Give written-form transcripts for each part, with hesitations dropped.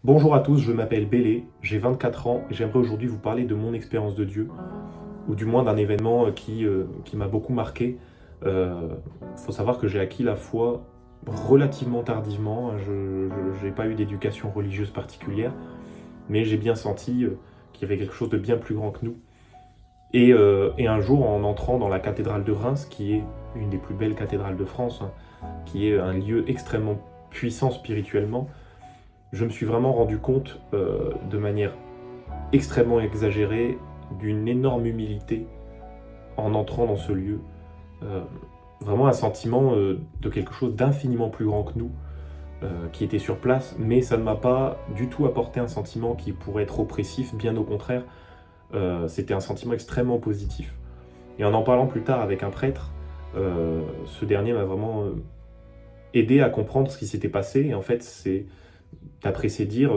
Bonjour à tous, je m'appelle Bélé, j'ai 24 ans et j'aimerais aujourd'hui vous parler de mon expérience de Dieu, ou du moins d'un événement qui m'a beaucoup marqué. Il faut savoir que j'ai acquis la foi relativement tardivement, je n'ai pas eu d'éducation religieuse particulière, mais j'ai bien senti qu'il y avait quelque chose de bien plus grand que nous. Et un jour, en entrant dans la cathédrale de Reims, qui est une des plus belles cathédrales de France, hein, qui est un lieu extrêmement puissant spirituellement, je me suis vraiment rendu compte de manière extrêmement exagérée d'une énorme humilité en entrant dans ce lieu. Euh, Vraiment un sentiment de quelque chose d'infiniment plus grand que nous qui était sur place, mais ça ne m'a pas du tout apporté un sentiment qui pourrait être oppressif, bien au contraire, c'était un sentiment extrêmement positif. Et en parlant plus tard avec un prêtre, ce dernier m'a vraiment aidé à comprendre ce qui s'était passé, et en fait c'est, d'après ses dires,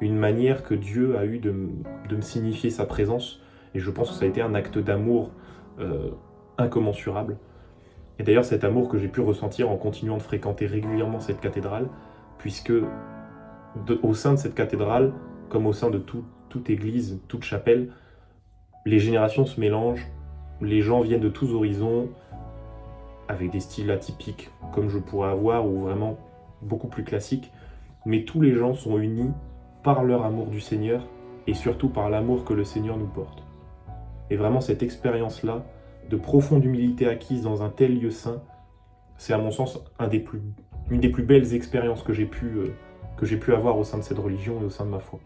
une manière que Dieu a eu de me signifier sa présence. Et je pense que ça a été un acte d'amour incommensurable. Et d'ailleurs, cet amour que j'ai pu ressentir en continuant de fréquenter régulièrement cette cathédrale, puisque au sein de cette cathédrale, comme au sein de toute église, toute chapelle, les générations se mélangent, les gens viennent de tous horizons, avec des styles atypiques, comme je pourrais avoir, ou vraiment beaucoup plus classiques, mais tous les gens sont unis par leur amour du Seigneur et surtout par l'amour que le Seigneur nous porte. Et vraiment cette expérience-là, de profonde humilité acquise dans un tel lieu saint, c'est à mon sens une des plus belles expériences que j'ai pu avoir au sein de cette religion et au sein de ma foi.